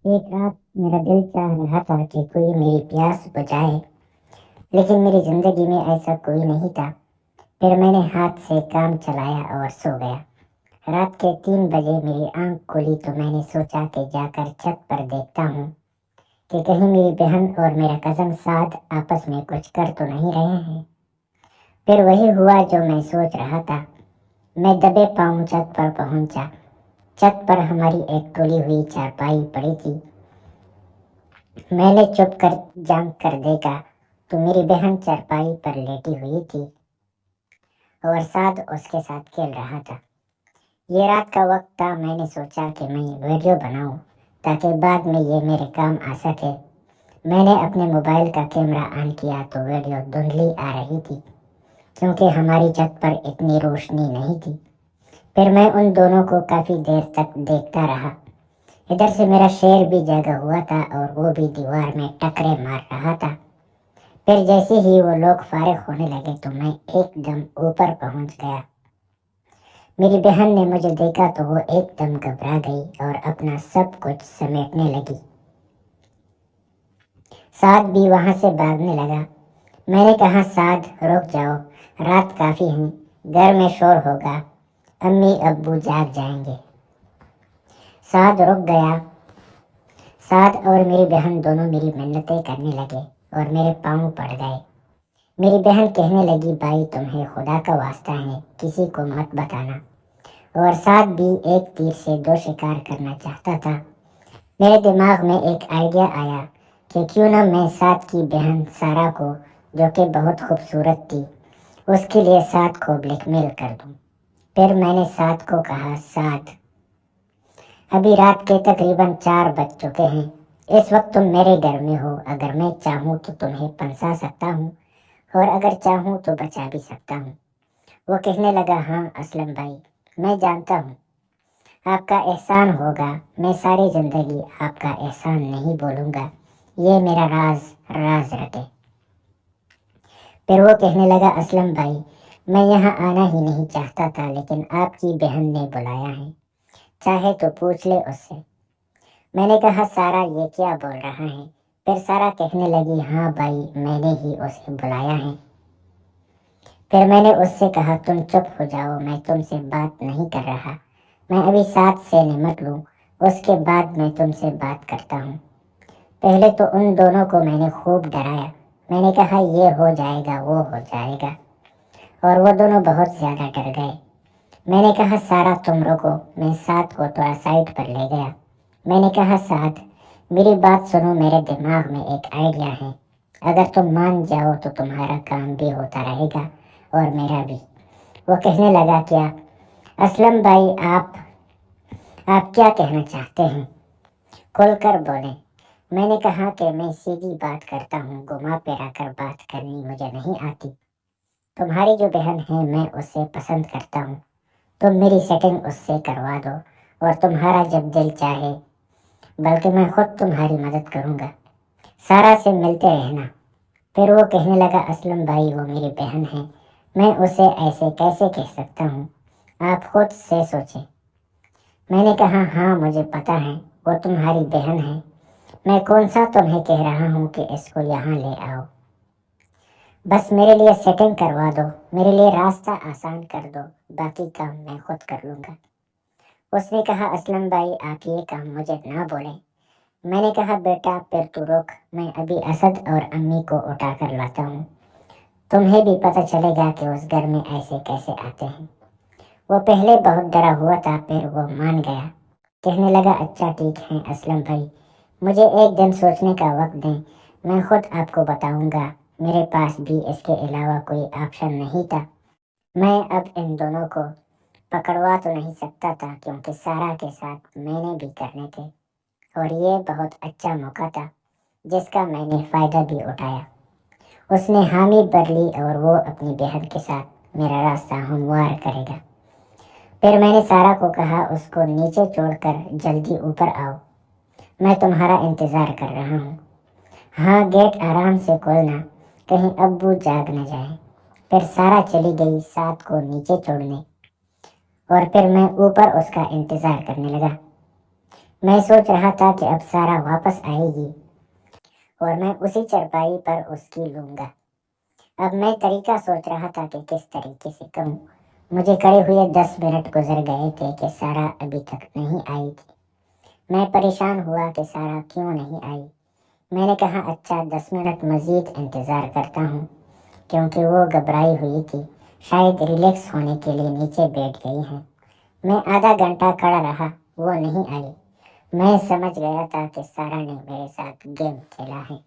एक रात मेरा दिल चाह रहा था कि कोई मेरी प्यास बुझाए, लेकिन मेरी जिंदगी में ऐसा कोई नहीं था। फिर मैंने हाथ से काम चलाया और सो गया। रात के 3 बजे मेरी आंख खुली तो मैंने सोचा कि जाकर छत पर देखता हूँ कि कहीं मेरी बहन और मेरा कजन साद आपस में कुछ कर तो नहीं रहे हैं। फिर वही हुआ जो मैं सोच रहा था। मैं दबे पाँव छत पर पहुंचा। छत पर हमारी एक टूटी हुई चारपाई पड़ी थी। मैंने चुप कर झांक कर देखा तो मेरी बहन चारपाई पर लेटी हुई थी और साद उसके साथ खेल रहा था। ये रात का वक्त था। मैंने सोचा कि मैं वीडियो बनाऊं ताकि बाद में ये मेरे काम आ सके। मैंने अपने मोबाइल का कैमरा ऑन किया तो वीडियो धुंधली आ रही थी क्योंकि हमारी छत पर इतनी रोशनी नहीं थी। फिर मैं उन दोनों को काफी देर तक देखता रहा। इधर से मेरा शेर भी जागा हुआ था और वो भी दीवार में टकरे मार रहा था। फिर जैसे ही वो लोग फारिग होने लगे तो मैं एकदम ऊपर पहुंच गया। मेरी बहन ने मुझे देखा तो वो एकदम घबरा गई और अपना सब कुछ समेटने लगी। साद भी वहां से भागने लगा। मैंने कहा, साद रुक जाओ, रात काफी है, घर में शोर होगा, अम्मी अब्बू जाग जाएंगे। साद रुक गया। साद और मेरी बहन दोनों मेरी मिन्नतें करने लगे और मेरे पांव पड़ गए। मेरी बहन कहने लगी, भाई तुम्हें खुदा का वास्ता है, किसी को मत बताना। और साथ भी एक तीर से दो शिकार करना चाहता था। मेरे दिमाग में एक आइडिया आया कि क्यों ना मैं साथ की बहन सारा को, जो कि बहुत खूबसूरत थी, उसके लिए साथ को ब्लैकमेल कर दूं। फिर मैंने साथ को कहा, साथ अभी रात के तकरीबन 4 बज चुके हैं। इस वक्त तुम मेरे घर में हो। अगर मैं चाहूँ तो तुम्हें फंसा सकता हूँ और अगर चाहूँ तो बचा भी सकता हूँ। वो कहने लगा, हाँ असलम भाई, मैं जानता हूँ आपका एहसान होगा। मैं सारी जिंदगी आपका एहसान नहीं बोलूँगा। ये मेरा राज राज रखे। फिर वो कहने लगा, असलम भाई, मैं यहाँ आना ही नहीं चाहता था, लेकिन आपकी बहन ने बुलाया है, चाहे तो पूछ ले उससे। मैंने कहा, सारा ये क्या बोल रहा है? फिर सारा कहने लगी, हाँ भाई, मैंने ही उसे बुलाया है। फिर मैंने उससे कहा, तुम चुप हो जाओ, मैं तुमसे बात नहीं कर रहा। मैं अभी साथ से निमट लूं, उसके बाद मैं तुमसे बात करता हूँ। पहले तो उन दोनों को मैंने खूब डराया। मैंने कहा, ये हो जाएगा, वो हो जाएगा, और वो दोनों बहुत ज्यादा डर गए। मैंने कहा, सारा तुम रुको, मैं साथ को थोड़ा साइड पर ले गया। मैंने कहा, साथ मेरी बात सुनो, मेरे दिमाग में एक आइडिया है। अगर तुम मान जाओ तो तुम्हारा काम भी होता रहेगा और मेरा भी। वो कहने लगा, क्या? असलम भाई, आप क्या कहना चाहते हैं? खुलकर बोले। मैंने कहा कि मैं सीधी बात करता हूँ, घुमा फिरा कर बात करनी मुझे नहीं आती। तुम्हारी जो बहन है मैं उससे पसंद करता हूँ। तुम मेरी सेटिंग उससे करवा दो और तुम्हारा जब दिल चाहे, बल्कि मैं खुद तुम्हारी मदद करूँगा, सारा से मिलते रहना। फिर वो कहने लगा, असलम भाई, वो मेरी बहन है, मैं उसे ऐसे कैसे कह सकता हूँ? आप खुद से सोचें। मैंने कहा, हाँ मुझे पता है, वो तुम्हारी बहन है। मैं कौन सा तुम्हें कह रहा हूँ कि इसको यहाँ ले आओ। बस मेरे लिए सेटिंग करवा दो, मेरे लिए रास्ता आसान कर दो, बाकी काम मैं खुद कर लूँगा। उसने कहा, असलम भाई, आप ये काम मुझे ना बोलें। मैंने कहा, बेटा फिर तू रुक, मैं अभी असद और अम्मी को उठा कर लाता हूँ, तुम्हें भी पता चलेगा कि उस घर में ऐसे कैसे आते हैं। वो पहले बहुत डरा हुआ था, फिर वो मान गया। कहने लगा, अच्छा ठीक है असलम भाई, मुझे एक दिन सोचने का वक्त दें, मैं खुद आपको बताऊंगा। मेरे पास भी इसके अलावा कोई ऑप्शन नहीं था। मैं अब इन दोनों को पकड़वा तो नहीं सकता था क्योंकि सारा के साथ मैंने भी करने थे और ये बहुत अच्छा मौका था जिसका मैंने फायदा भी उठाया। उसने हामी भर ली और वो अपनी बहन के साथ मेरा रास्ता हमवार करेगा। फिर मैंने सारा को कहा, उसको नीचे छोड़कर जल्दी ऊपर आओ, मैं तुम्हारा इंतजार कर रहा हूँ। हाँ, गेट आराम से खोलना, कहीं अब्बू जाग न जाए। फिर सारा चली गई साथ को नीचे छोड़ने और फिर मैं ऊपर उसका इंतजार करने लगा। میں سوچ رہا تھا کہ اب سارا واپس آئے گی اور میں اسی چرپائی پر اس کی لوں گا۔ اب میں طریقہ سوچ رہا تھا کہ کس طریقے سے کروں۔ مجھے کڑے ہوئے 10 منٹ گزر گئے تھے کہ سارا ابھی تک نہیں آئی تھی۔ میں پریشان ہوا کہ سارا کیوں نہیں آئی۔ میں نے کہا اچھا 10 منٹ مزید انتظار کرتا ہوں، کیونکہ وہ گھبرائی ہوئی تھی، شاید ریلیکس ہونے کے لیے نیچے بیٹھ گئی ہیں۔ میں آدھا گھنٹہ کھڑا رہا، وہ نہیں آئی۔ میں سمجھ گیا تھا کہ سارا نے میرے ساتھ گیم کھیلا ہے۔